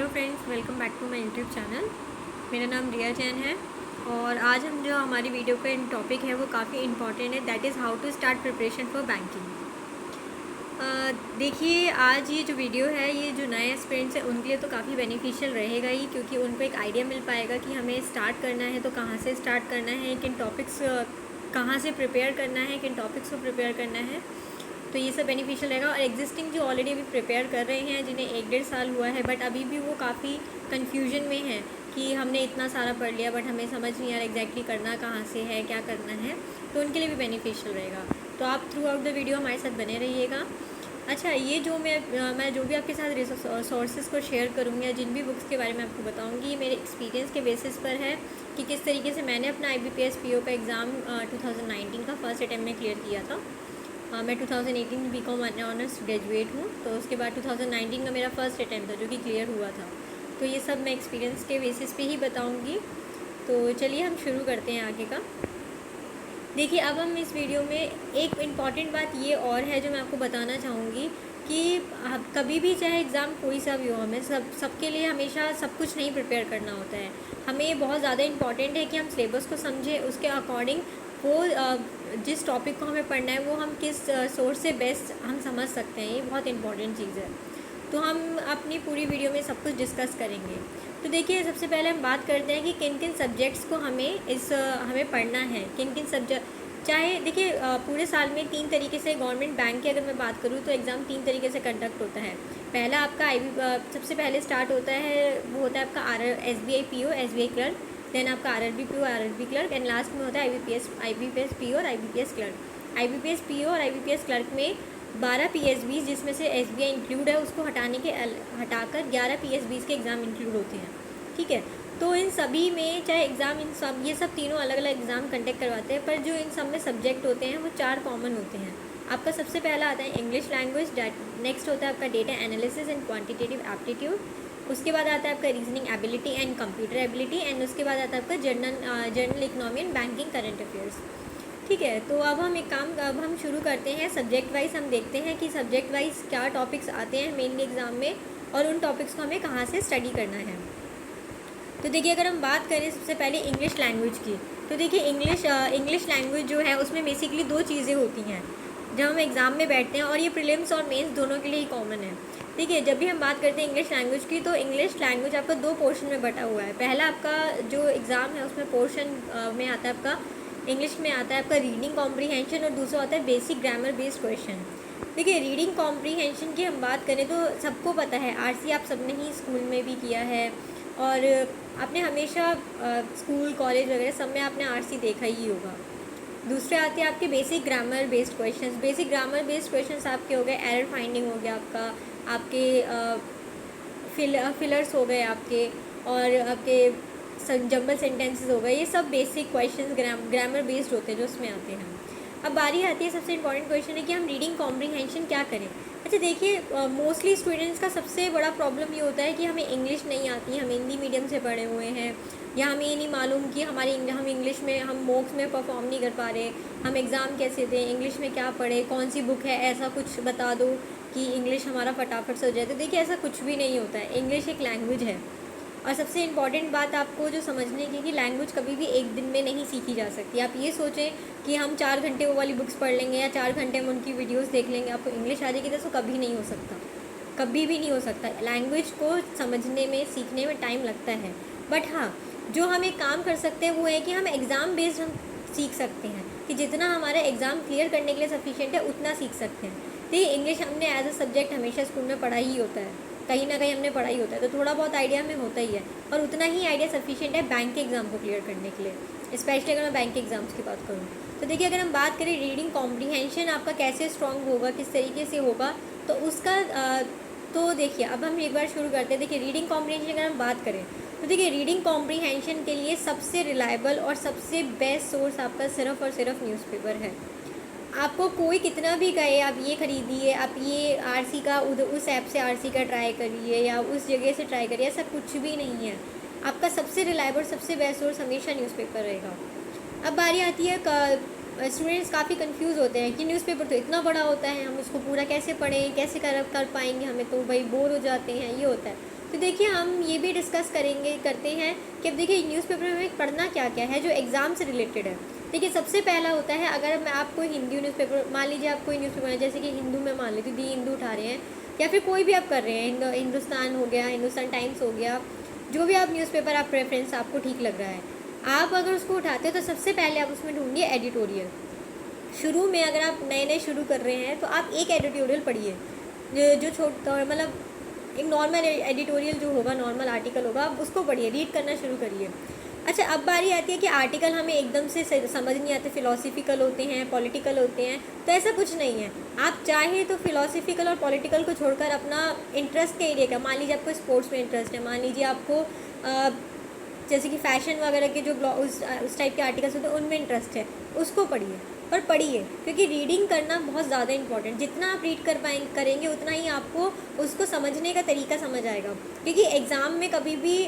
Hello friends, welcome back to my YouTube channel. मेरा नाम रिया जैन है और आज हम जो हमारी वीडियो का टॉपिक है वो काफ़ी इम्पॉर्टेंट है, that is how to start preparation for banking. देखिए, आज ये जो वीडियो है ये जो नए एस्पिरेंट्स हैं उनके लिए तो काफ़ी बेनिफिशियल रहेगा ही, क्योंकि उनको एक आइडिया मिल पाएगा कि हमें स्टार्ट करना है तो कहाँ से स्टार्ट करना है, किन टॉपिक्स कहाँ से प्रिपेयर करना है, किन टॉपिक्स को प्रिपेयर करना है। तो ये सब बेनिफिशियल रहेगा। और एग्जिस्टिंग जो ऑलरेडी अभी प्रिपेयर कर रहे हैं, जिन्हें 1-1.5 साल हुआ है बट अभी भी वो काफ़ी कन्फ्यूजन में है कि हमने इतना सारा पढ़ लिया बट हमें समझ नहीं आ रहा एग्जैक्टली करना कहाँ से है, क्या करना है, तो उनके लिए भी बेनिफिशियल रहेगा। तो आप थ्रू आउट द वीडियो हमारे साथ बने रहिएगा। अच्छा, ये जो मैं जो भी आपके साथ सोर्सेज को शेयर करूँगी या जिन भी बुक्स के बारे में आपको बताऊँगी, ये मेरे एक्सपीरियंस के बेसिस पर है कि किस तरीके से मैंने अपना IBPS PO का एग्ज़ाम 2019 का फर्स्ट अटैम्प्ट में क्लियर किया था। मैं 2018 BCom ऑनर्स ग्रेजुएट हूँ, तो उसके बाद 2019 का मेरा फर्स्ट अटैम्प्ट था जो कि क्लियर हुआ था। तो ये सब मैं एक्सपीरियंस के बेसिस पे ही बताऊँगी। तो चलिए हम शुरू करते हैं आगे का। देखिए, अब हम इस वीडियो में एक इम्पॉर्टेंट बात ये और है जो मैं आपको बताना चाहूँगी कि कभी भी चाहे एग्ज़ाम कोई सा भी हो, हमें सबके लिए हमेशा सब कुछ नहीं प्रिपेयर करना होता है। हमें बहुत ज़्यादा इम्पॉर्टेंट है कि हम सिलेबस को समझें, उसके अकॉर्डिंग वो जिस टॉपिक को हमें पढ़ना है वो हम किस सोर्स से बेस्ट हम समझ सकते हैं। ये बहुत इंपॉर्टेंट चीज़ है। तो हम अपनी पूरी वीडियो में सब कुछ डिस्कस करेंगे। तो देखिए, सबसे पहले हम बात करते हैं कि किन किन सब्जेक्ट्स को हमें पढ़ना है, किन किन सब्जेक्ट। चाहे देखिए, पूरे साल में 3 तरीके से गवर्नमेंट बैंक की अगर मैं बात करूँ तो एग्ज़ाम 3 तरीके से कंडक्ट होता है। पहला आपका सबसे पहले स्टार्ट होता है, वो होता है आपका SBI PO, SBI clerk, then आपका RRB PO, RRB clerk, and last में होता है IBPS PO और IBPS क्लर्क। IBPS PO और IBPS क्लर्क में 12 PSBs, जिसमें से SBI इंक्लूड है, उसको हटाकर 11 PSBs के एग्ज़ाम इंक्लूड होते हैं। ठीक है, तो इन सभी में चाहे एग्ज़ाम ये सब तीनों अलग अलग एग्ज़ाम कंडक्ट करवाते हैं, पर जो इन सब में सब्जेक्ट होते हैं वो 4 कॉमन होते हैं। आपका सबसे पहला आता है इंग्लिश लैंग्वेज, नेक्स्ट होता है आपका data analysis and quantitative aptitude, उसके बाद आता है आपका reasoning ability and computer ability, and उसके बाद आता है आपका general economy and banking current affairs. ठीक है, तो अब हम शुरू करते हैं सब्जेक्ट वाइज। हम देखते हैं कि सब्जेक्ट वाइज क्या टॉपिक्स आते हैं मेनली एग्ज़ाम में और उन टॉपिक्स को हमें कहाँ से स्टडी करना है। तो देखिए, अगर हम बात करें सबसे पहले इंग्लिश लैंग्वेज की, तो देखिए इंग्लिश लैंग्वेज जो है उसमें बेसिकली 2 चीज़ें होती हैं जब हम एग्ज़ाम में बैठते हैं, और ये प्रीलिम्स और मेंस दोनों के लिए ही कॉमन है। देखिए, जब भी हम बात करते हैं इंग्लिश लैंग्वेज की, तो इंग्लिश लैंग्वेज आपका 2 पोर्शन में बटा हुआ है। पहला आपका जो एग्ज़ाम है उसमें पोर्शन में आता है आपका इंग्लिश में आता है आपका रीडिंग कॉम्प्रीहेंशन, और दूसरा होता है बेसिक ग्रामर बेस्ड क्वेश्चन। देखिए, रीडिंग कॉम्प्रीहेंशन की हम बात करें तो सबको पता है, RC आप सबने ही स्कूल में भी किया है और आपने हमेशा स्कूल कॉलेज वगैरह सब में आपने RC देखा ही होगा। दूसरे आते हैं आपके basic grammar based questions. Basic grammar based questions आपके हो गए, एरर फाइंडिंग हो गया आपके फिलर्स हो गए आपके, और आपके जंबल सेंटेंसेस हो गए। ये सब बेसिक क्वेश्चंस ग्रामर बेस्ड होते हैं जो उसमें आते हैं। अब बारी आती है, सबसे इंपॉर्टेंट क्वेश्चन है कि हम रीडिंग कॉम्प्रीहेंशन क्या करें। अच्छा देखिए, मोस्टली स्टूडेंट्स का सबसे बड़ा प्रॉब्लम ये होता है कि हमें इंग्लिश नहीं आती, हम हिंदी मीडियम से पढ़े हुए हैं, या हमें ये नहीं मालूम कि हम इंग्लिश में हम मॉक्स में परफॉर्म नहीं कर पा रहे, हम एग्ज़ाम कैसे दें, इंग्लिश में क्या पढ़े, कौन सी बुक है, ऐसा कुछ बता दो कि इंग्लिश हमारा फटाफट से हो जाए। तो देखिए, ऐसा कुछ भी नहीं होता है। इंग्लिश एक लैंग्वेज है, और सबसे इम्पॉर्टेंट बात आपको जो समझने की कि लैंग्वेज कभी भी एक दिन में नहीं सीखी जा सकती। आप ये सोचें कि हम 4 घंटे वो वाली बुक्स पढ़ लेंगे या 4 घंटे हम उनकी वीडियोस देख लेंगे आपको इंग्लिश आ जाएगी, तो कभी नहीं हो सकता, कभी भी नहीं हो सकता। लैंग्वेज को समझने में, सीखने में टाइम लगता है। बट हाँ, जो हम एक काम कर सकते हैं वो है कि हम एग्ज़ाम बेस्ड हम सीख सकते हैं, कि जितना हमारा एग्ज़ाम क्लियर करने के लिए सफिशिएंट है उतना सीख सकते हैं। देखिए, इंग्लिश हमने एज अ सब्जेक्ट हमेशा स्कूल में पढ़ा ही होता है, कहीं ना कहीं हमने पढ़ा ही होता है, तो थोड़ा बहुत आइडिया हमें होता ही है, और उतना ही आइडिया सफिशिएंट है बैंक के एग्ज़ाम को क्लियर करने के लिए, स्पेशली अगर मैं बैंक के एग्ज़ाम्स की बात करूँ। तो देखिए, अगर हम बात करें रीडिंग कॉम्प्रीहेंशन आपका कैसे स्ट्रॉन्ग होगा, किस तरीके से होगा, तो उसका तो देखिए, अब हम एक बार शुरू करते हैं। देखिए, रीडिंग कॉम्प्रीहेंशन अगर हम बात करें तो देखिए, रीडिंग कॉम्प्रीहेंशन के लिए सबसे रिलायबल और सबसे बेस्ट सोर्स आपका सिर्फ और सिर्फ न्यूज़पेपर है। आपको कोई कितना भी कहे आप ये खरीदिए, आप ये RC का उस ऐप से RC का ट्राई करिए या उस जगह से ट्राई करिए, ऐसा कुछ भी नहीं है। आपका सबसे रिलायबल, सबसे बेस्ट सोर्स हमेशा न्यूज़पेपर रहेगा। अब बारी आती है स्टूडेंट्स काफ़ी कंफ्यूज होते हैं कि न्यूज़पेपर तो इतना बड़ा होता है, हम उसको पूरा कैसे पढ़ें, कैसे कर पाएंगे, हमें तो भाई बोर हो जाते हैं, ये होता है। तो देखिए हम ये भी डिस्कस करते हैं कि अब देखिए न्यूज़पेपर में पढ़ना क्या क्या है जो एग्ज़ाम से रिलेटेड है। देखिए सबसे पहला होता है, अगर मैं आपको हिंदी न्यूज़पेपर, मान लीजिए आप कोई न्यूज़पेपर है जैसे कि हिंदू में मान लीजिए दी हिंदू उठा रहे हैं, या फिर कोई भी आप कर रहे हैं, हिंदुस्तान हो गया, हिंदुस्तान टाइम्स हो गया, जो भी आप न्यूज़पेपर आप प्रेफरेंस आपको ठीक लग रहा है, आप अगर उसको उठाते हो तो सबसे पहले आप उसमें ढूंढिए एडिटोरियल। शुरू में अगर आप नए नए शुरू कर रहे हैं तो आप एक एडिटोरियल पढ़िए, जो छोटा मतलब एक नॉर्मल एडिटोरियल जो होगा, नॉर्मल आर्टिकल होगा, आप उसको पढ़िए, रीड करना शुरू करिए। अच्छा, अब बारी आती है कि आर्टिकल हमें एकदम से समझ नहीं आते, फिलोसफिकल होते हैं, पॉलिटिकल होते हैं, तो ऐसा कुछ नहीं है। आप चाहे तो फिलोसफिकल और पॉलिटिकल को छोड़कर अपना इंटरेस्ट के एरिया का, मान लीजिए आपको स्पोर्ट्स में इंटरेस्ट है, मान लीजिए आपको जैसे कि फ़ैशन वगैरह के जो उस टाइप के आर्टिकल्स होते हैं उनमें इंटरेस्ट है, उसको पढ़िए, पर पढ़िए, क्योंकि रीडिंग करना बहुत ज़्यादा इंपॉर्टेंट, जितना आप रीड करेंगे उतना ही आपको उसको समझने का तरीका समझ आएगा। क्योंकि एग्ज़ाम में कभी भी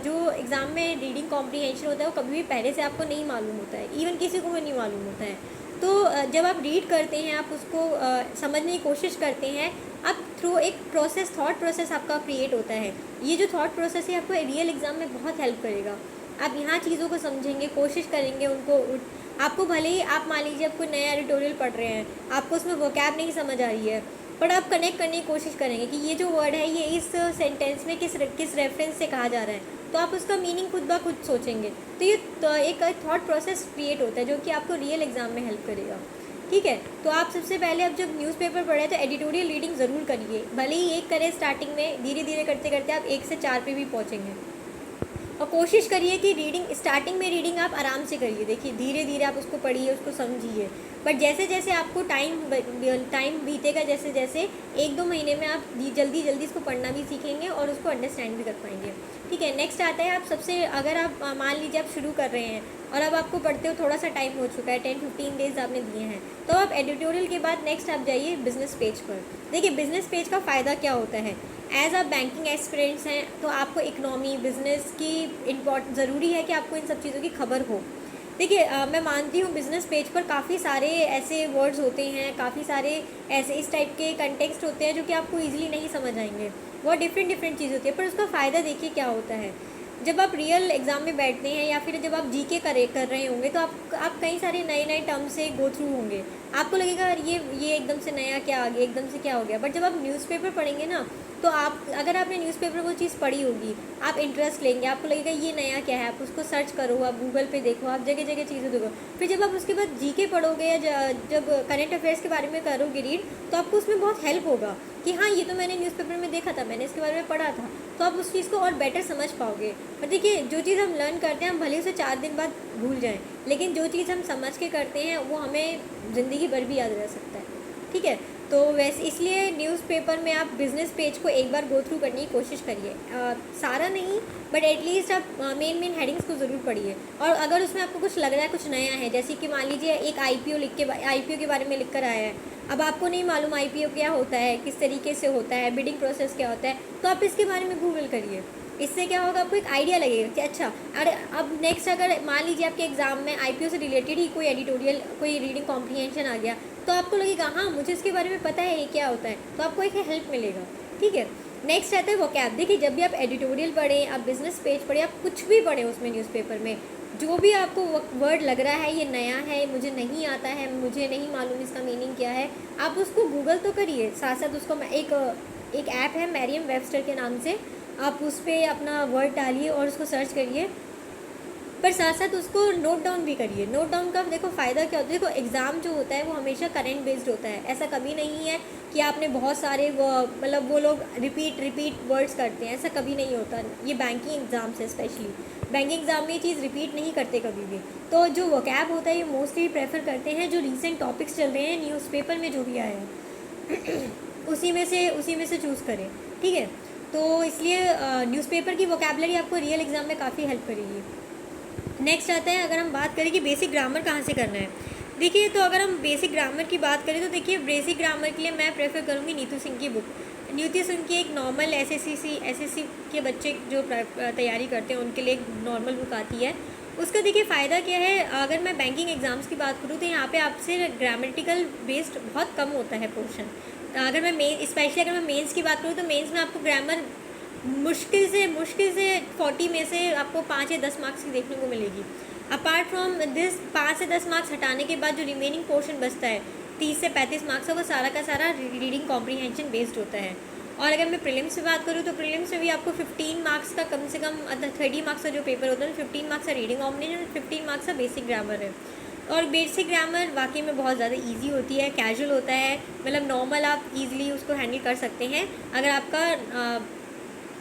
जो एग्ज़ाम में रीडिंग कॉम्प्रीहेंशन होता है वो कभी भी पहले से आपको नहीं मालूम होता है, इवन किसी को भी नहीं मालूम होता है। तो जब आप रीड करते हैं, आप उसको समझने की कोशिश करते हैं, आप थ्रू एक प्रोसेस, थॉट प्रोसेस आपका क्रिएट होता है। ये जो थॉट प्रोसेस है आपको रियल एग्ज़ाम में बहुत हेल्प करेगा। आप यहाँ चीज़ों को समझेंगे, कोशिश करेंगे उनको। आपको भले ही आप मान लीजिए आप कोई नया एडिटोरियल पढ़ रहे हैं, आपको उसमें वोकैब नहीं समझ आ रही है, बट आप कनेक्ट करने की कोशिश करेंगे कि ये जो वर्ड है ये इस सेंटेंस में किस रेफरेंस से कहा जा रहा है, तो आप उसका मीनिंग खुद ब खुद सोचेंगे। तो ये एक थॉट प्रोसेस क्रिएट होता है जो कि आपको रियल एग्ज़ाम में हेल्प करेगा। ठीक है, तो आप सबसे पहले अब जब न्यूज़पेपर पढ़े तो एडिटोरियल रीडिंग ज़रूर करिए, भले ही एक करें स्टार्टिंग में, धीरे धीरे करते करते आप 1 से 4 पे भी पहुँचेंगे। और कोशिश करिए कि रीडिंग स्टार्टिंग में रीडिंग आप आराम से करिए, देखिए धीरे धीरे आप उसको पढ़िए, उसको समझिए। बट जैसे जैसे आपको टाइम बीतेगा, जैसे जैसे 1-2 महीने में आप जल्दी जल्दी इसको पढ़ना भी सीखेंगे और उसको अंडरस्टैंड भी कर पाएंगे। ठीक है, नेक्स्ट आता है, आप सबसे अगर आप मान लीजिए आप शुरू कर रहे हैं और अब आपको पढ़ते हो थोड़ा सा टाइम हो चुका है, 10-15 डेज आपने दिए हैं, तो आप एडिटोरियल के बाद नेक्स्ट आप जाइए बिजनेस पेज पर। देखिए बिजनेस पेज का फ़ायदा क्या होता है, एज आप बैंकिंग एक्सपीरियंस हैं तो आपको इकनॉमी, बिज़नेस की ज़रूरी है कि आपको इन सब चीज़ों की खबर हो। देखिए मैं मानती हूँ बिज़नेस पेज पर काफ़ी सारे ऐसे वर्ड्स होते हैं, काफ़ी सारे ऐसे इस टाइप के कंटेक्स्ट होते हैं जो कि आपको ईजिली नहीं समझ आएंगे, बहुत डिफरेंट चीज़ होती है। पर उसका फ़ायदा देखिए क्या होता है, जब आप रियल एग्ज़ाम में बैठते हैं या फिर जब आप जीके कर रहे होंगे तो आप कई सारे नए टर्म से गो थ्रू होंगे, आपको लगेगा ये एकदम से नया क्या आ गया, एकदम से क्या हो गया। बट जब आप न्यूज़पेपर पढ़ेंगे ना, तो आप अगर आपने न्यूज़पेपर वो चीज़ पढ़ी होगी, आप इंटरेस्ट लेंगे, आपको लगेगा ये नया क्या है, आप उसको सर्च करो, आप गूगल पे देखो, आप जगह जगह चीज़ें देखो। फिर जब आप उसके बाद जीके पढ़ोगे या जब करंट अफेयर्स के बारे में करोगे रीड, तो आपको उसमें बहुत हेल्प होगा कि हाँ ये तो मैंने न्यूज़पेपर में देखा था, मैंने इसके बारे में पढ़ा था, तो आप उस चीज़ को और बेटर समझ पाओगे। और देखिए जो चीज़ हम लर्न करते हैं हम भले उसे 4 दिन बाद भूल जाएं, लेकिन जो चीज़ हम समझ के करते हैं वो हमें ज़िंदगी भर भी याद रह सकता है। ठीक है, तो वैसे इसलिए न्यूज़पेपर में आप बिज़नेस पेज को एक बार गो थ्रू करने की कोशिश करिए, सारा नहीं बट एटलीस्ट आप मेन हेडिंग्स को ज़रूर पढ़िए। और अगर उसमें आपको कुछ लग रहा है कुछ नया है, जैसे कि मान लीजिए एक आईपीओ के बारे में लिख कर आया है, अब आपको नहीं मालूम आईपीओ क्या होता है, किस तरीके से होता है, बिडिंग प्रोसेस क्या होता है, तो आप इसके बारे में गूगल करिए। इससे क्या होगा, आपको एक आइडिया लगेगा कि अच्छा, अरे अब नेक्स्ट अगर मान लीजिए आपके एग्ज़ाम में आईपीओ से रिलेटेड ही कोई एडिटोरियल, कोई रीडिंग कॉम्प्रीहेंशन आ गया, तो आपको लगेगा हाँ मुझे इसके बारे में पता है ये क्या होता है, तो आपको एक हेल्प मिलेगा। ठीक है, नेक्स्ट आता है वोकैब। देखिए जब भी आप एडिटोरियल पढ़ें, आप बिजनेस पेज पढ़ें, आप कुछ भी पढ़ें उसमें न्यूज़पेपर में, जो भी आपको वर्ड लग रहा है ये नया है, मुझे नहीं आता है, मुझे नहीं मालूम इसका मीनिंग क्या है, आप उसको गूगल तो करिए, साथ साथ उसको एक ऐप है मैरियम वेबस्टर के नाम से, आप उस पर अपना वर्ड डालिए और उसको सर्च करिए, पर साथ साथ उसको नोट डाउन भी करिए। नोट डाउन का देखो फ़ायदा क्या होता है, देखो एग्ज़ाम जो होता है वो हमेशा करंट बेस्ड होता है, ऐसा कभी नहीं है कि आपने बहुत सारे वो लोग रिपीट वर्ड्स करते हैं, ऐसा कभी नहीं होता। ये बैंकिंग एग्ज़ाम से स्पेशली, बैंकिंग एग्ज़ाम में ये चीज़ रिपीट नहीं करते कभी भी। तो जो वोकैब होता है ये मोस्टली प्रेफर करते हैं जो रीसेंट टॉपिक्स चल रहे हैं न्यूज़पेपर में जो भी आए हैं उसी में से चूज़ करें। ठीक है, तो इसलिए न्यूज़पेपर की वोकैबलरी आपको रियल एग्ज़ाम में काफ़ी हेल्प करेगी। नेक्स्ट आता है, अगर हम बात करें कि बेसिक ग्रामर कहाँ से करना है, देखिए तो अगर हम बेसिक ग्रामर की बात करें तो देखिए बेसिक ग्रामर के लिए मैं प्रेफर करूँगी नीतू सिंह की बुक। नीतू सिंह की एक नॉर्मल एसएससी के बच्चे जो तैयारी करते हैं उनके लिए एक नॉर्मल बुक आती है, उसका देखिए फ़ायदा क्या है, अगर मैं बैंकिंग एग्ज़ाम्स की बात करूँ तो यहाँ पे आपसे ग्रामेटिकल बेस्ड बहुत कम होता है पोर्शन। अगर मैं मेन स्पेशली अगर मैं मेंस की बात करूँ तो मेंस में आपको ग्रामर मुश्किल से 40 में से आपको 5 या 10 मार्क्स की देखने को मिलेगी। अपार्ट फ्रॉम दिस 5 से 10 मार्क्स हटाने के बाद जो रिमेनिंग पोर्शन बचता है 30 से 35 मार्क्स है, वो सारा का सारा रीडिंग कॉम्प्रीहेंशन बेस्ड होता है। और अगर मैं प्रीलिम्स की बात करूँ तो प्रीलिम्स में भी आपको 15 मार्क्स का कम से कम 30 मार्क्स का जो पेपर होता है 15 मार्क्स का रीडिंग कॉम्प्रीहेंशन, 15 मार्क्स का बेसिक ग्रामर है। और बेसिक ग्रामर वाकई में बहुत ज़्यादा इजी होती है, कैजुअल होता है, मतलब नॉर्मल आप इजीली उसको हैंडल कर सकते हैं। अगर आपका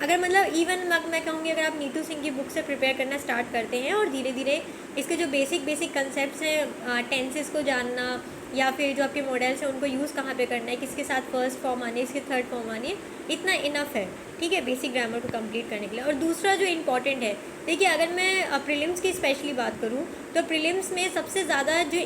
अगर मतलब इवन मैं कहूँगी अगर आप नीतू सिंह की बुक से प्रिपेयर करना स्टार्ट करते हैं और धीरे धीरे इसके जो बेसिक कंसेप्ट्स हैं, टेंसेस को जानना या फिर जो आपके मॉडल्स हैं उनको यूज़ कहाँ पे करना है, किसके साथ फर्स्ट फॉर्म आनी है, इसके थर्ड फॉर्म आनी है, इतना इनफ है, ठीक है, बेसिक ग्रामर को कंप्लीट करने के लिए। और दूसरा जो इम्पॉर्टेंट है, देखिए अगर मैं प्रीलिम्स की स्पेशली बात करूँ तो प्रीलिम्स में सबसे ज़्यादा जो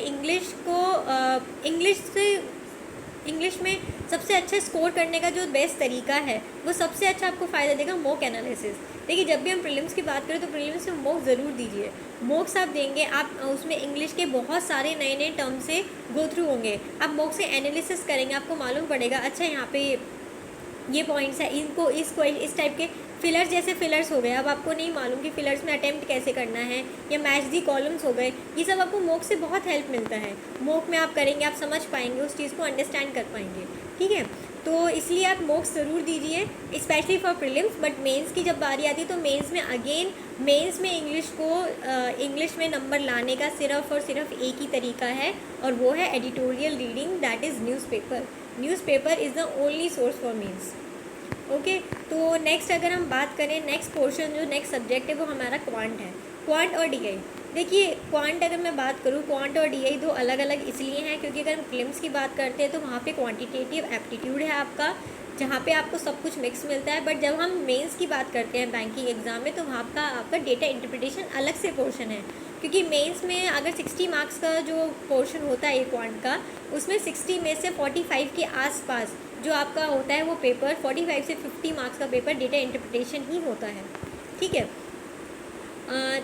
इंग्लिश में सबसे अच्छा स्कोर करने का जो बेस्ट तरीका है वो सबसे अच्छा आपको फ़ायदा देगा मॉक एनालिसिस। देखिए जब भी हम प्रीलिम्स की बात करें तो प्रीलिम्स में मॉक ज़रूर दीजिए। मॉक्स आप देंगे, आप उसमें इंग्लिश के बहुत सारे नए नए टर्म से गो थ्रू होंगे, आप मॉक से एनालिसिस करेंगे, आपको मालूम पड़ेगा अच्छा यहाँ पे ये पॉइंट्स है, इनको इस टाइप के फिलर्स, जैसे फिलर्स हो गए, अब आपको नहीं मालूम कि फिलर्स में अटेम्प्ट कैसे करना है, या मैच दी कॉलम्स हो गए, ये सब आपको मॉक से बहुत हेल्प मिलता है। मॉक में आप करेंगे, आप समझ पाएंगे, उस चीज़ को अंडरस्टैंड कर पाएंगे, ठीक है। तो इसलिए आप मॉक्स ज़रूर दीजिए specially for prelims. But mains की जब बारी आती है तो मेंस में अगेन इंग्लिश में नंबर लाने का सिर्फ और सिर्फ एक ही तरीका है, और वो है editorial reading, that is newspaper is the only source for mains. Okay, तो नेक्स्ट अगर हम बात करें, नेक्स्ट पोर्शन जो नेक्स्ट सब्जेक्ट है वो हमारा क्वांट है, क्वांट और डीआई। देखिए क्वांट अगर मैं बात करूँ, क्वांट और डीआई दो अलग अलग इसलिए हैं क्योंकि अगर हम प्रीलिम्स की बात करते हैं तो वहाँ पे क्वांटिटेटिव एप्टीट्यूड है आपका, जहाँ पे आपको सब कुछ मिक्स मिलता है। बट जब हम मेंस की बात करते हैं बैंकिंग एग्जाम में, तो वहाँ का आपका डेटा इंटरप्रिटेशन अलग से पोर्शन है, क्योंकि मेंस में अगर 60 मार्क्स का जो पोर्शन होता है क्वांट का, उसमें 60 में से 45 के आसपास जो आपका होता है वो पेपर 45 से 50 मार्क्स का पेपर डेटा इंटरप्रिटेशन ही होता है, ठीक है।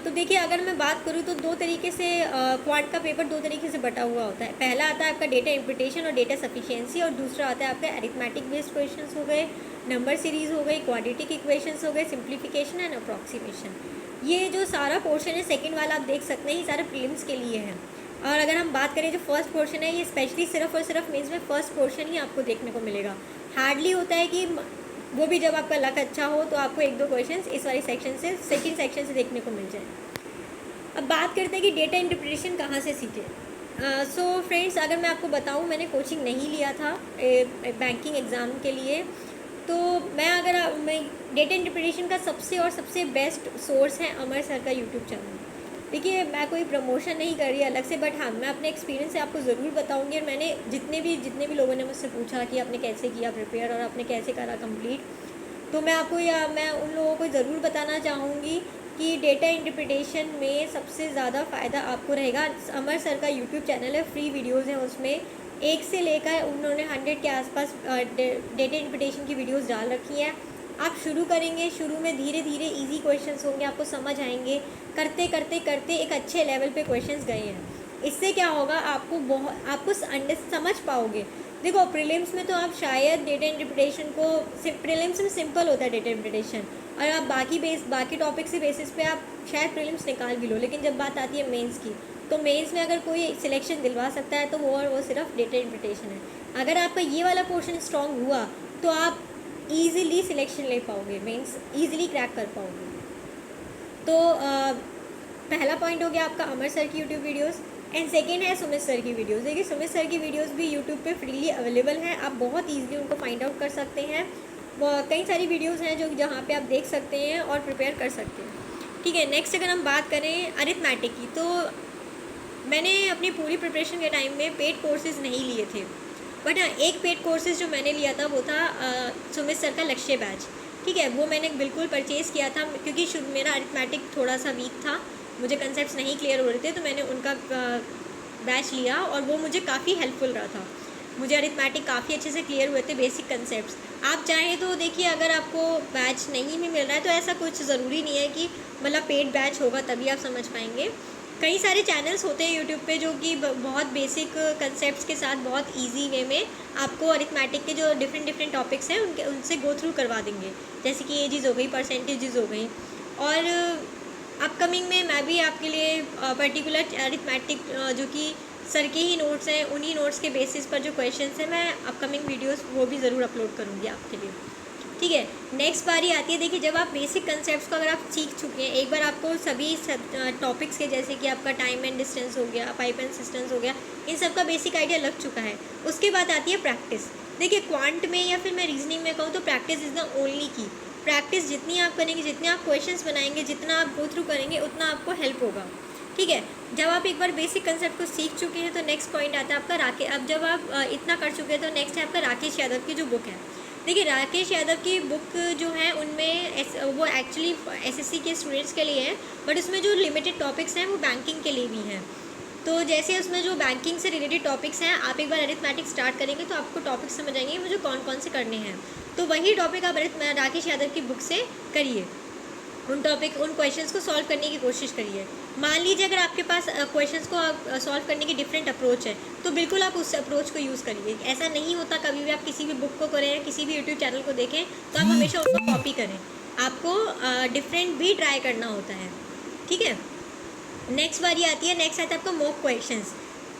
तो देखिए अगर मैं बात करूँ तो दो तरीके से क्वांट का पेपर दो तरीके से बटा हुआ होता है। पहला आता है आपका डेटा इंटरप्रिटेशन और डेटा सफिशिएंसी, और दूसरा आता है आपका एरिथमेटिक बेस्ड क्वेश्चंस हो गए, नंबर सीरीज़ हो गई, क्वाड्रेटिक इक्वेशंस हो गए, सिंप्लीफिकेशन एंड अप्रॉक्सीमेशन। ये जो सारा पोर्शन है सेकंड वाला आप देख सकते हैं, ये सारे प्रीलिम्स के लिए है। और अगर हम बात करें जो फर्स्ट पोर्शन है, ये स्पेशली सिर्फ और सिर्फ मेंस में फर्स्ट पोर्शन ही आपको देखने को मिलेगा। हार्डली होता है कि वो भी जब आपका लक अच्छा हो तो आपको एक दो क्वेश्चंस इस वाले सेक्शन से, सेकंड सेक्शन से देखने को मिल जाए। अब बात करते हैं कि डेटा इंटरप्रिटेशन कहाँ से सीखें। सो फ्रेंड्स, अगर मैं आपको बताऊँ, मैंने कोचिंग नहीं लिया था बैंकिंग एग्ज़ाम के लिए, तो मैं डेटा इंटरप्रिटेशन का सबसे बेस्ट सोर्स है अमर सर का यूट्यूब चैनल। देखिए मैं कोई प्रमोशन नहीं कर रही अलग से, बट हाँ मैं अपने एक्सपीरियंस से आपको ज़रूर बताऊंगी। और मैंने जितने भी लोगों ने मुझसे पूछा कि आपने कैसे किया प्रिपेयर और आपने कैसे करा कंप्लीट, तो मैं उन लोगों को ज़रूर बताना चाहूँगी कि डेटा इंटरप्रिटेशन में सबसे ज़्यादा फ़ायदा आपको रहेगा। अमर सर का यूट्यूब चैनल है, फ्री वीडियोज़ हैं उसमें, 1 से लेकर उन्होंने 100 के आसपास डेटा इंटरप्रिटेशन की वीडियोज़ डाल रखी हैं। आप शुरू करेंगे, शुरू में धीरे धीरे इजी क्वेश्चंस होंगे, आपको समझ आएंगे, करते करते करते एक अच्छे लेवल पे क्वेश्चंस गए हैं। इससे क्या होगा, आपको समझ पाओगे। देखो प्रीलिम्स में तो आप शायद डेटा इंटरप्रिटेशन को, प्रीलिम्स में सिंपल होता है डेटा इंटरप्रिटेशन, और आप बाकी टॉपिक से बेसिस पे आप शायद प्रीलिम्स निकाल भी लो, लेकिन जब बात आती है मेंस की, तो मेंस में अगर कोई सिलेक्शन दिलवा सकता है तो वो सिर्फ डेटा इंटरप्रिटेशन है। अगर आपका ये वाला पोर्शन स्ट्रॉन्ग हुआ तो आप ईज़िली सिलेक्शन ले पाओगे, मीन्स ईज़िली क्रैक कर पाओगे। तो पहला पॉइंट हो गया आपका अमर सर की यूट्यूब वीडियोस, एंड सेकेंड है सुमित सर की वीडियोस। देखिए सुमित सर की वीडियोस भी यूट्यूब पे फ्रीली अवेलेबल हैं, आप बहुत ईजिली उनको फाइंड आउट कर सकते हैं। कई सारी वीडियोस हैं जो जहाँ पे आप देख सकते हैं और प्रिपेयर कर सकते हैं, ठीक है। नेक्स्ट अगर हम बात करें अरिथमेटिक की, तो मैंने अपनी पूरी प्रिपरेशन के टाइम में पेड कोर्सेज़ नहीं लिए थे, बट हाँ एक पेड कोर्सेज जो मैंने लिया था वो था सुमित सर का लक्ष्य बैच, ठीक है। वो मैंने बिल्कुल परचेज़ किया था क्योंकि मेरा अरिथमेटिक थोड़ा सा वीक था, मुझे कंसेप्ट्स नहीं क्लियर हो रहे थे, तो मैंने उनका बैच लिया और वो मुझे काफ़ी हेल्पफुल रहा था। मुझे अरिथमेटिक काफ़ी अच्छे से क्लियर हुए थे, बेसिक कंसेप्ट्स। आप चाहें तो देखिए, अगर आपको बैच नहीं भी मिल रहा है तो ऐसा कुछ ज़रूरी नहीं है कि मतलब पेड बैच होगा तभी आप समझ पाएंगे। कई सारे चैनल्स होते हैं यूट्यूब पे जो कि बहुत बेसिक कंसेप्ट्स के साथ बहुत इजी वे में आपको अरिथमेटिक के जो डिफरेंट टॉपिक्स हैं उनसे गो थ्रू करवा देंगे। जैसे कि एजेस हो गई, परसेंटेजेस हो गई। और अपकमिंग में मैं भी आपके लिए पर्टिकुलर अरिथमेटिक जो कि सर के ही नोट्स हैं, उन्हीं नोट्स के बेसिस पर जो क्वेश्चंस हैं, मैं अपकमिंग वीडियोस वो भी ज़रूर अपलोड करूँगी आपके लिए। ठीक है, नेक्स्ट बारी आती है। देखिए, जब आप बेसिक कंसेप्ट्स को अगर आप सीख चुके हैं, एक बार आपको सभी टॉपिक्स के, जैसे कि आपका टाइम एंड डिस्टेंस हो गया, पाइप एंड सिस्टम्स हो गया, इन सब का बेसिक आइडिया लग चुका है, उसके बाद आती है प्रैक्टिस। देखिए, क्वांट में या फिर मैं रीजनिंग में कहूँ तो प्रैक्टिस इज़ द ओनली की। प्रैक्टिस जितनी आप करेंगे, जितने आप क्वेश्चंस बनाएंगे, जितना आप गो थ्रू करेंगे, उतना आपको हेल्प होगा। ठीक है, जब आप एक बार बेसिक कंसेप्ट को सीख चुके हैं तो नेक्स्ट पॉइंट आता है आपका अब जब आप इतना कर चुके हैं तो नेक्स्ट है आपका राकेश यादव की जो बुक है। देखिए, राकेश यादव की बुक जो है उनमें वो एक्चुअली एसएससी के स्टूडेंट्स के लिए है, बट उसमें जो लिमिटेड टॉपिक्स हैं वो बैंकिंग के लिए भी हैं। तो जैसे उसमें जो बैंकिंग से रिलेटेड टॉपिक्स हैं, आप एक बार अरिथमेटिक स्टार्ट करेंगे तो आपको टॉपिक्स समझ आएंगे मुझे कौन कौन से करने हैं। तो वही टॉपिक आप राकेश यादव की बुक से करिए, उन क्वेश्चंस को सॉल्व करने की कोशिश करिए। मान लीजिए अगर आपके पास क्वेश्चंस को सॉल्व करने की डिफरेंट अप्रोच है तो बिल्कुल आप उस अप्रोच को यूज़ करिए। ऐसा नहीं होता कभी भी आप किसी भी बुक को करें या किसी भी यूट्यूब चैनल को देखें तो आप हमेशा उसको कॉपी करें, आपको डिफरेंट भी ट्राई करना होता है। ठीक है, नेक्स्ट बारी आती है, नेक्स्ट आता है आपका मॉक क्वेश्चंस।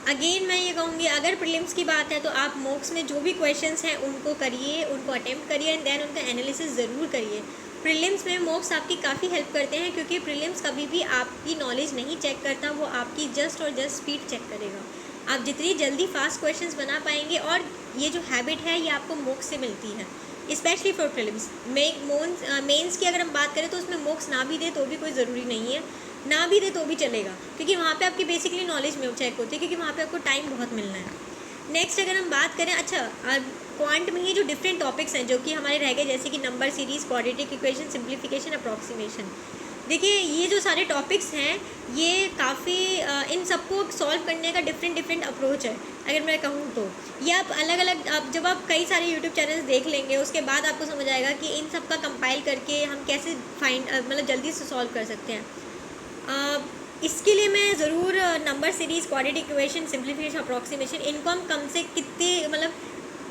अगेन मैं ये कहूँगी, अगर प्रीलिम्स की बात है तो आप मॉक्स में जो भी क्वेश्चंस हैं उनको करिए, उनको अटेम्प्ट करिए एंड देन उनका एनालिसिस ज़रूर करिए। प्रीलिम्स में मॉक्स आपकी काफ़ी हेल्प करते हैं, क्योंकि प्रीलिम्स कभी भी आपकी नॉलेज नहीं चेक करता, वो आपकी जस्ट स्पीड चेक करेगा। आप जितनी जल्दी फास्ट क्वेश्चंस बना पाएंगे, और ये जो हैबिट है ये आपको मॉक्स से मिलती है, स्पेशली फॉर प्रीलिम्स। मेंस की अगर हम बात करें तो उसमें मॉक्स ना भी दे तो भी कोई ज़रूरी नहीं है, ना भी दे तो भी चलेगा, क्योंकि वहाँ पे आपकी बेसिकली नॉलेज में चेक होती है, क्योंकि वहाँ पे आपको टाइम बहुत मिलना है। नेक्स्ट अगर हम बात करें, अच्छा क्वांट में ही जो डिफरेंट टॉपिक्स हैं जो कि हमारे रह गए, जैसे कि number series, quadratic equation, simplification, approximation. देखिए, ये जो सारे टॉपिक्स हैं ये काफ़ी इन सबको सॉल्व करने का डिफरेंट अप्रोच है। अगर मैं कहूँ तो ये आप अलग अलग, आप जब आप कई सारे यूट्यूब चैनल्स देख लेंगे उसके बाद आपको समझ आएगा कि इन सब का कंपाइल करके हम कैसे मतलब जल्दी से सॉल्व कर सकते हैं। इसके लिए मैं ज़रूर number series, quadratic equation, simplification, approximation, इनको हम कम से कितने मतलब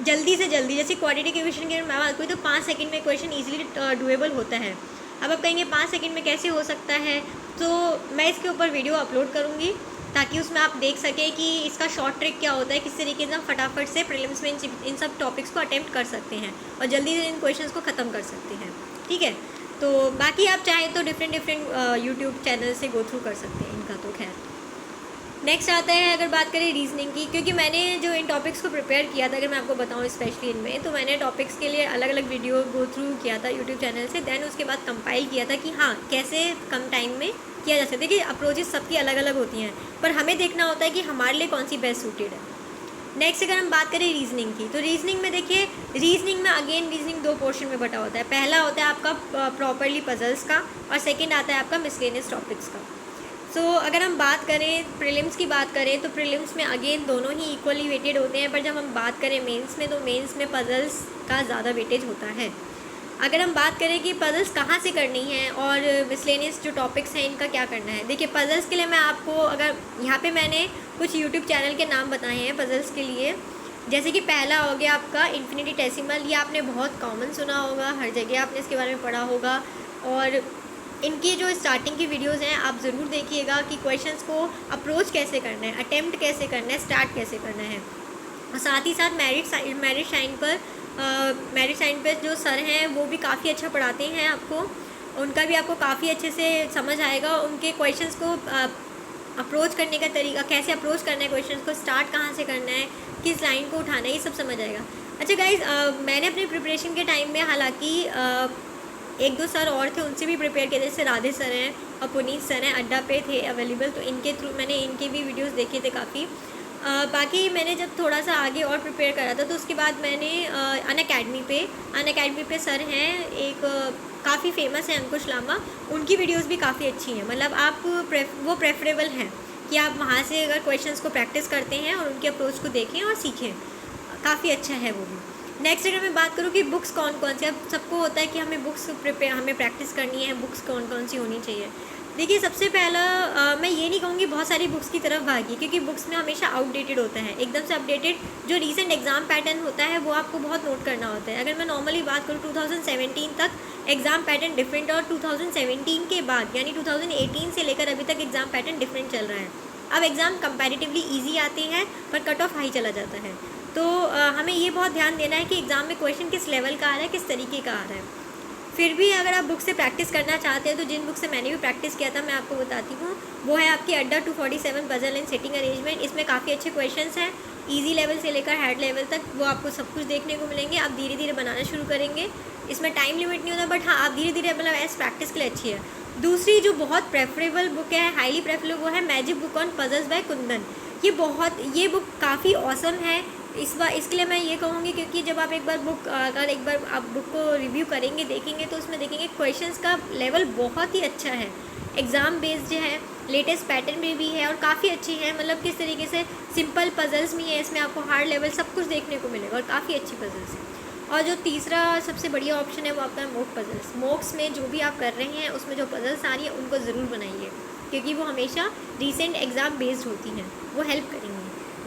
जल्दी से जल्दी, जैसे क्वाड्रेटिक इक्वेशन की मैं बात करूँ तो 5 सेकंड में इक्वेशन ईजिली डुएबल होता है। अब आप कहेंगे 5 सेकंड में कैसे हो सकता है, तो मैं इसके ऊपर वीडियो अपलोड करूँगी ताकि उसमें आप देख सकें कि इसका शॉर्ट ट्रिक क्या होता है, किस तरीके से हम फटाफट से प्रीलिम्स में इन सब टॉपिक्स को अटेम्प्ट कर सकते हैं और जल्दी से इन क्वेश्चन को ख़त्म कर सकते हैं। ठीक है, तो बाकी आप चाहें तो डिफरेंट यूट्यूब चैनल से गो थ्रू कर सकते हैं इनका। तो खैर, नेक्स्ट आता है अगर बात करें रीजनिंग की, क्योंकि मैंने जो इन टॉपिक्स को प्रिपेयर किया था, अगर मैं आपको बताऊं स्पेशली इनमें, तो मैंने टॉपिक्स के लिए अलग अलग वीडियो गो थ्रू किया था यूट्यूब चैनल से, देन उसके बाद कंपाइल किया था कि हाँ कैसे कम टाइम में किया जा सकता है। देखिए, अप्रोचेस सबकी अलग अलग होती हैं, पर हमें देखना होता है कि हमारे लिए कौन सी बेस्ट सूटेड है। नेक्स्ट अगर हम बात करें रीजनिंग की, तो रीजनिंग में देखिए, रीजनिंग में अगेन रीजनिंग 2 पोर्शन में बटा होता है। पहला होता है आपका प्रॉपरली पजल्स का, और सेकंड आता है आपका मिसलेनियस टॉपिक्स का। सो अगर हम बात करें प्रीलिम्स की बात करें तो प्रीलिम्स में अगेन दोनों ही इक्वली वेटेड होते हैं, पर जब हम बात करें मेंस में, तो मेंस में पजल्स का ज़्यादा वेटेज होता है। अगर हम बात करें कि पजल्स कहाँ से करनी है और मिसलेनियस जो टॉपिक्स हैं इनका क्या करना है, देखिए पजल्स के लिए मैं आपको, अगर यहाँ पे मैंने कुछ यूट्यूब चैनल के नाम बताए हैं पजल्स के लिए, जैसे कि पहला हो गया आपका इन्फिनिटेसिमल। ये आपने बहुत कॉमन सुना होगा, हर जगह आपने इसके बारे में पढ़ा होगा, और इनकी जो स्टार्टिंग की वीडियोज़ हैं आप ज़रूर देखिएगा कि क्वेश्चंस को अप्रोच कैसे करना है, अटेम्प्ट कैसे करना है, स्टार्ट कैसे करना है। और साथ ही साथ मेरिट साइन पर जो सर हैं वो भी काफ़ी अच्छा पढ़ाते हैं आपको, उनका भी आपको काफ़ी अच्छे से समझ आएगा। उनके क्वेश्चंस को अप्रोच करने का तरीका, कैसे अप्रोच करना है क्वेश्चंस को, स्टार्ट कहाँ से करना है, किस लाइन को उठाना है, ये सब समझ आएगा। अच्छा गाइज़, मैंने अपनी प्रिपरेशन के टाइम में हालांकि 1-2 सर और थे, उनसे भी प्रिपेयर किया, जैसे राधे सर हैं और पुनीत सर हैं, अड्डा पे थे अवेलेबल, तो इनके थ्रू मैंने इनके भी वीडियोस देखे थे काफ़ी। बाकी मैंने जब थोड़ा सा आगे और प्रिपेयर करा था तो उसके बाद मैंने अनअकैडमी पे सर हैं एक, काफ़ी फेमस है, अंकुश लामा, उनकी वीडियोस भी काफ़ी अच्छी हैं। मतलब आप वो प्रेफरेबल हैं कि आप वहाँ से अगर क्वेश्चंस को प्रैक्टिस करते हैं और उनके अप्रोच को देखें और सीखें। काफ़ी अच्छा है वो भी। नेक्स्ट अगर मैं बात करूँ कि बुक्स कौन कौन सी, अब सबको होता है कि हमें हमें प्रैक्टिस करनी है, बुक्स कौन कौन सी होनी चाहिए। देखिए सबसे पहला मैं ये नहीं कहूँगी बहुत सारी बुक्स की तरफ भागी, क्योंकि बुक्स में हमेशा आउटडेटेड होता है, एकदम से अपडेटेड जो रीसेंट एग्ज़ाम पैटर्न होता है वो आपको बहुत नोट करना होता है। अगर मैं नॉर्मली बात करूँ 2017 तक एग्ज़ाम पैटर्न डिफरेंट, और 2017 के बाद यानी 2018 से लेकर अभी तक एग्ज़ाम पैटर्न डिफरेंट चल रहा है। अब एग्ज़ाम कंपैरेटिवली ईजी आते हैं पर कट ऑफ हाई चला जाता है, तो हमें ये बहुत ध्यान देना है कि एग्ज़ाम में क्वेश्चन किस लेवल का आ रहा है, किस तरीके का आ रहा है। फिर भी अगर आप बुक से प्रैक्टिस करना चाहते हैं तो जिन बुक से मैंने भी प्रैक्टिस किया था मैं आपको बताती हूँ, वो है आपकी अड्डा 247 पजल एंड सेटिंग अरेंजमेंट। इसमें काफ़ी अच्छे क्वेश्चंस हैं, इजी लेवल से लेकर हार्ड लेवल तक वो आपको सब कुछ देखने को मिलेंगे। आप धीरे धीरे बनाना शुरू करेंगे, इसमें टाइम लिमिट नहीं होता, बट हाँ आप धीरे धीरे मतलब एज प्रैक्टिस के लिए अच्छी है। दूसरी जो बहुत प्रेफरेबल बुक है, हाईली प्रेफरेबल, वो है magic book on puzzles by Kundan. ये बुक काफ़ी ऑसम है। इसके लिए मैं ये कहूँगी क्योंकि जब आप एक बार आप बुक को रिव्यू करेंगे, देखेंगे, तो उसमें देखेंगे क्वेश्चंस का लेवल बहुत ही अच्छा है, एग्ज़ाम बेस्ड है, लेटेस्ट पैटर्न में भी है और काफ़ी अच्छी है। मतलब किस तरीके से सिंपल पजल्स भी हैं इसमें, आपको हार्ड लेवल सब कुछ देखने को मिलेगा और काफ़ी अच्छी पजल्स हैं। और जो तीसरा सबसे बढ़िया ऑप्शन है वो आपका है मॉक पजल्स। मॉक्स में जो भी आप कर रहे हैं उसमें जो पजल्स आ रही हैं उनको ज़रूर बनाइए, क्योंकि वो हमेशा रिसेंट एग्ज़ाम बेस्ड होती हैं, वो हेल्प करेंगी।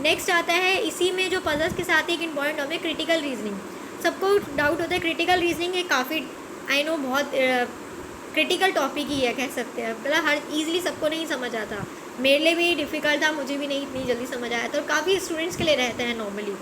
नेक्स्ट आता है इसी में जो पजल्स के साथ एक इम्पॉर्टेंट टॉपिक क्रिटिकल रीजनिंग। सबको डाउट होता है क्रिटिकल रीजनिंग, है काफ़ी आई नो बहुत क्रिटिकल टॉपिक ही है, कह सकते हैं, मतलब हर ईजिली सबको नहीं समझ आता। मेरे लिए भी डिफ़िकल्ट था, मुझे भी नहीं इतनी जल्दी समझ आया था, और काफ़ी स्टूडेंट्स के लिए रहते हैं नॉर्मली।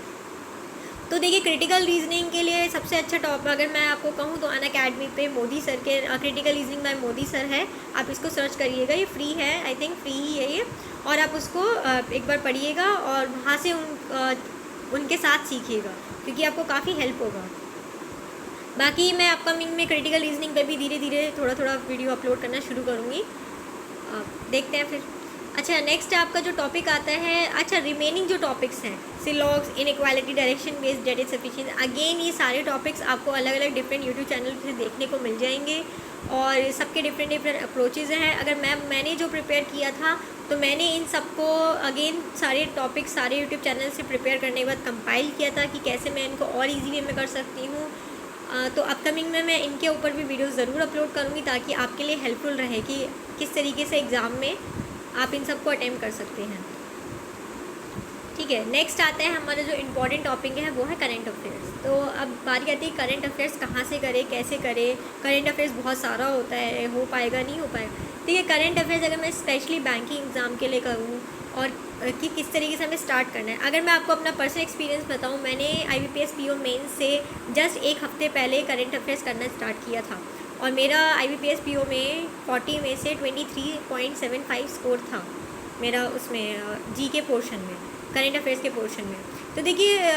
तो देखिए क्रिटिकल रीजनिंग के लिए सबसे अच्छा टॉप अगर मैं आपको कहूँ तो अनअकैडमी पे मोदी सर के critical reasoning bye Modi sir है, आप इसको सर्च करिएगा, ये फ्री है, आई थिंक फ्री ही है ये, और आप उसको एक बार पढ़िएगा और वहाँ से उनके साथ सीखिएगा, क्योंकि आपको काफ़ी हेल्प होगा। बाकी मैं अपकमिंग में क्रिटिकल रीजनिंग पे भी धीरे धीरे थोड़ा थोड़ा वीडियो अपलोड करना शुरू करूँगी, देखते हैं फिर। अच्छा नेक्स्ट आपका जो टॉपिक आता है, अच्छा रिमेनिंग जो टॉपिक्स हैं, syllogisms, inequality, direction based, data sufficient, again ये सारे टॉपिक्स आपको अलग अलग डिफरेंट यूट्यूब चैनल से देखने को मिल जाएंगे और सबके डिफरेंट अप्रोचेज़ हैं। अगर मैंने जो प्रिपेयर किया था तो मैंने इन सबको अगेन सारे टॉपिक्स सारे यूट्यूब चैनल से प्रिपेयर करने के बाद कंपाइल किया था कि कैसे मैं इनको और ईजी वे में कर सकती हूँ। तो अपकमिंग में मैं इनके ऊपर भी वीडियोस ज़रूर अपलोड करूँगी ताकि आपके लिए हेल्पफुल रहे कि किस तरीके से एग्ज़ाम में आप इन सबको अटेम्प्ट कर सकते हैं। ठीक है, नेक्स्ट आता है हमारा जो इम्पोर्टेंट टॉपिक है वो है करंट अफेयर्स। तो अब बारी आती है करंट अफेयर्स कहाँ से करें, कैसे करें। करंट अफेयर्स बहुत सारा होता है, हो पाएगा नहीं हो पाएगा। ठीक है, करंट अफेयर्स अगर मैं स्पेशली बैंकिंग एग्ज़ाम के लिए करूँ और कि किस तरीके से हमें स्टार्ट करना है, अगर मैं आपको अपना पर्सनल एक्सपीरियंस बताऊँ, मैंने IBPS PO मेंस से जस्ट एक हफ्ते पहले करंट अफेयर्स करना स्टार्ट किया था और मेरा IBPS PO में 40 में से 23.75 स्कोर था मेरा उसमें GK पोर्शन में, करंट अफेयर्स के पोर्शन में। तो देखिए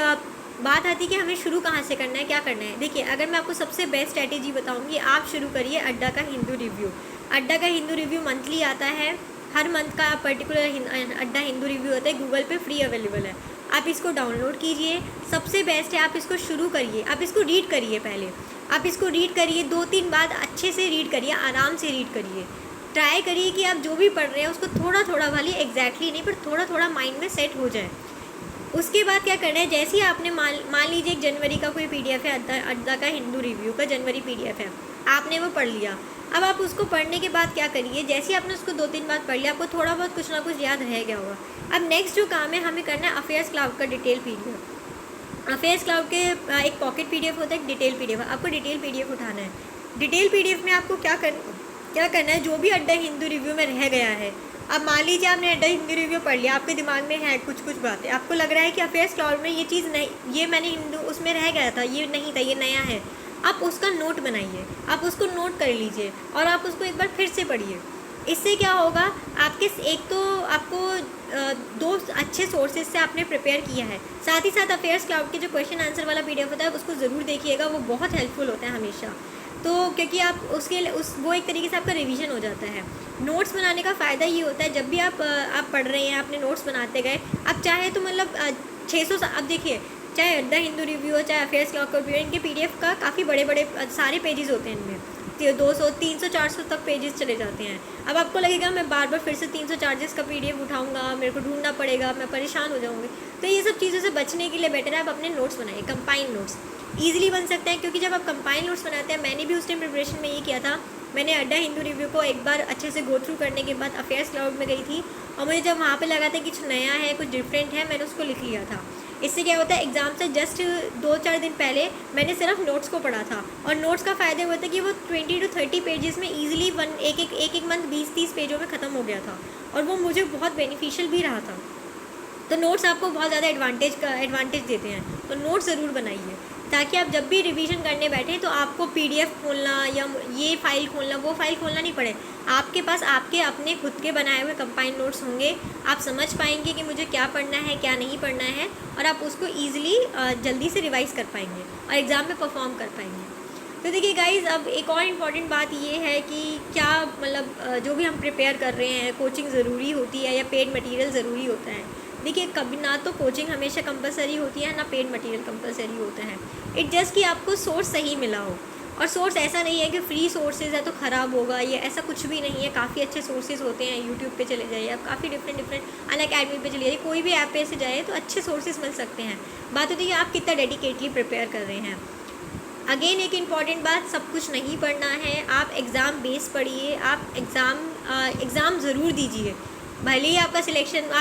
बात आती है कि हमें शुरू कहाँ से करना है, क्या करना है। देखिए अगर मैं आपको सबसे बेस्ट स्ट्रैटेजी बताऊँगी, आप शुरू करिए अड्डा का हिंदू रिव्यू। अड्डा का हिंदू रिव्यू मंथली आता है, हर मंथ का पर्टिकुलर अड्डा हिंदू रिव्यू होता है, गूगल पे फ्री अवेलेबल है, आप इसको डाउनलोड कीजिए। सबसे बेस्ट है आप इसको शुरू करिए, आप इसको रीड करिए, पहले आप इसको रीड करिए, 2-3 बार अच्छे से रीड करिए, आराम से रीड करिए। ट्राई करिए कि आप जो भी पढ़ रहे हैं उसको थोड़ा थोड़ा, वाली एग्जैक्टली नहीं पर थोड़ा थोड़ा माइंड में सेट हो जाए। उसके बाद क्या करना है, जैसे ही आपने मान लीजिए एक जनवरी का कोई PDF है, अड्डा का हिंदू रिव्यू का जनवरी PDF है, आपने वो पढ़ लिया। अब आप उसको पढ़ने के बाद क्या करिए, जैसे ही आपने उसको 2-3 बार पढ़ लिया, आपको थोड़ा बहुत कुछ ना कुछ याद रह गया होगा। अब नेक्स्ट जो काम है हमें करना है अफेयर्स क्लाउड का डिटेल PDF। अफेयर्स क्लाउड के एक पॉकेट PDF होता है, एक डिटेल PDF। आपको डिटेल PDF उठाना है। डिटेल PDF में आपको क्या करना है, जो भी अड्डा हिंदू रिव्यू में रह गया है, अब मान लीजिए आपने अड्डा हिंदू रिव्यू पढ़ लिया, आपके दिमाग में है कुछ बातें, आपको लग रहा है कि अफेयर्स क्लाउड में ये चीज़ नहीं, ये मैंने हिंदू उसमें रह गया था, ये नहीं था, ये नया है, आप उसका नोट बनाइए, आप उसको नोट कर लीजिए और आप उसको एक बार फिर से पढ़िए। इससे क्या होगा, आपके एक तो आपको 2 अच्छे सोर्सेज से आपने प्रिपेयर किया है, साथ ही साथ अफेयर्स क्लाउड के जो क्वेश्चन आंसर वाला PDF होता है उसको ज़रूर देखिएगा, वो बहुत हेल्पफुल होता है हमेशा। तो क्योंकि आप उसके वो एक तरीके से आपका रिवीजन हो जाता है। नोट्स बनाने का फ़ायदा ये होता है, जब भी आप पढ़ रहे हैं, आपने नोट्स बनाते गए, अब चाहे तो मतलब 600, अब देखिए चाहे अड्डा हिंदू रिव्यू हो, चाहे अफेयर्स क्लाउड का रिव्यू, इनके PDF का काफ़ी बड़े सारे पेजेस होते हैं इनमें। 200 300 400 तक पेजेस चले जाते हैं। अब आपको लगेगा मैं बार बार फिर से 300 चार्जेस का PDF उठाऊंगा, मेरे को ढूंढना पड़ेगा, मैं परेशान हो जाऊँगी। तो ये सब चीज़ों से बचने के लिए बेटर है आप अपने नोट्स बनाइए। कंपाइंड नोट्स ईजिली बन सकते हैं, क्योंकि जब आप कंपाइंड नोट्स बनाते हैं, मैंने भी उस टाइम प्रिपरेशन में ये किया था। मैंने अड्डा हिंदू रिव्यू को एक बार अच्छे से गो थ्रू करने के बाद अफेयर्स क्लाउड में गई थी, और मुझे जब वहाँ पे लगा था कि कुछ नया है, कुछ डिफरेंट है, मैंने उसको लिख लिया था। इससे क्या होता है, एग्ज़ाम से जस्ट 2-4 दिन पहले मैंने सिर्फ नोट्स को पढ़ा था, और नोट्स का फ़ायदा हुआ था कि वो 20 to 30 पेजेस में ईजिली एक मंथ 20-30 पेजों में ख़त्म हो गया था, और वो मुझे बहुत बेनिफिशियल भी रहा था। तो नोट्स आपको बहुत ज़्यादा एडवांटेज देते हैं, तो नोट्स ज़रूर बनाइए, ताकि आप जब भी रिवीजन करने बैठें तो आपको PDF खोलना या ये फ़ाइल खोलना वो फ़ाइल खोलना नहीं पड़े। आपके पास आपके अपने खुद के बनाए हुए कंपाइंड नोट्स होंगे, आप समझ पाएंगे कि मुझे क्या पढ़ना है क्या नहीं पढ़ना है, और आप उसको ईजिली जल्दी से रिवाइज़ कर पाएंगे और एग्ज़ाम में परफॉर्म कर पाएंगे। तो देखिए गाइज़, अब एक और इम्पॉर्टेंट बात ये है कि क्या मतलब जो भी हम प्रिपेयर कर रहे हैं, कोचिंग ज़रूरी होती है या पेड मटेरियल ज़रूरी होता है। देखिए, कभी ना तो कोचिंग हमेशा कंपलसरी होती है, ना पेड मटेरियल कंपलसरी होता है। इट जस्ट कि आपको सोर्स सही मिला हो, और सोर्स ऐसा नहीं है कि फ्री सोर्सेज है तो ख़राब होगा, ये ऐसा कुछ भी नहीं है। काफ़ी अच्छे सोर्सेज होते हैं, यूट्यूब पे चले जाइए आप, काफ़ी डिफरेंट अनअकैडमी पे चले जाइए, कोई भी ऐप पे से जाए तो अच्छे सोर्सेज मिल सकते हैं। बात होती है कि आप कितना डेडिकेटली प्रिपेयर कर रहे हैं। अगेन एक इम्पॉर्टेंट बात, सब कुछ नहीं पढ़ना है, आप एग्ज़ाम बेस पढ़िए, आप एग्ज़ाम ज़रूर दीजिए। भले ही आपका सिलेक्शन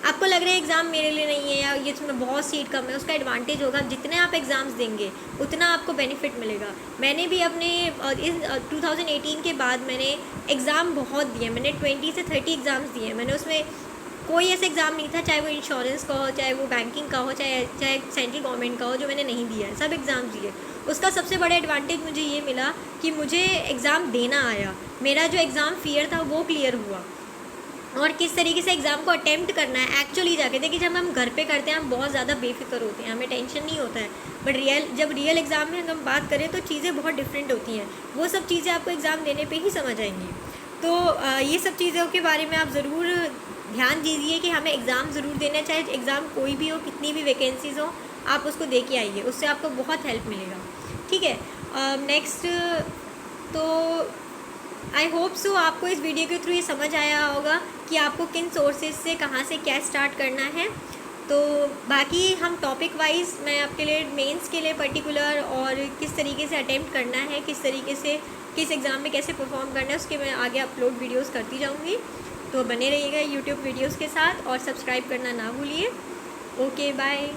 आपको लग रहा है एग्ज़ाम मेरे लिए नहीं है या ये तुम्हें बहुत सीट कम है, उसका एडवांटेज होगा जितने आप एग्ज़ाम्स देंगे उतना आपको बेनिफिट मिलेगा। मैंने भी अपने इस 2018 के बाद मैंने एग्ज़ाम बहुत दिए, मैंने 20 से 30 एग्ज़ाम्स दिए। मैंने उसमें कोई ऐसा एग्ज़ाम नहीं था, चाहे वो इंश्योरेंस का हो, चाहे वो बैंकिंग का हो, चाहे सेंट्रल गवर्नमेंट का हो, जो मैंने नहीं दिया है। सब एग्ज़ाम दिए। उसका सबसे बड़ा एडवांटेज मुझे ये मिला कि मुझे एग्ज़ाम देना आया, मेरा जो एग्ज़ाम फियर था वो क्लियर हुआ, और किस तरीके से एग्ज़ाम को अटेम्प्ट करना है एक्चुअली जाके। देखिए, जब हम घर पे करते हैं हम बहुत ज़्यादा बेफिक्र होते हैं, हमें टेंशन नहीं होता है, बट जब रियल एग्ज़ाम में हम बात करें तो चीज़ें बहुत डिफरेंट होती हैं। वो सब चीज़ें आपको एग्ज़ाम देने पे ही समझ आएंगी। तो ये सब चीज़ों के बारे में आप ज़रूर ध्यान दीजिए कि हमें एग्ज़ाम ज़रूर देना, चाहे एग्ज़ाम कोई भी हो, कितनी भी वैकेंसीज़ हो, आप उसको दे के आइए, उससे आपको बहुत हेल्प मिलेगा। ठीक है, नेक्स्ट तो आई होप सो आपको इस वीडियो के थ्रू ये समझ आया होगा कि आपको किन सोर्सेज से कहाँ से क्या स्टार्ट करना है। तो बाकी हम टॉपिक वाइज मैं आपके लिए मेंस के लिए पर्टिकुलर और किस तरीके से अटेम्प्ट करना है, किस तरीके से किस एग्ज़ाम में कैसे परफॉर्म करना है, उसके मैं आगे अपलोड वीडियोस करती जाऊँगी। तो बने रहिएगा यूट्यूब वीडियोस के साथ, और सब्सक्राइब करना ना भूलिए। Okay, bye.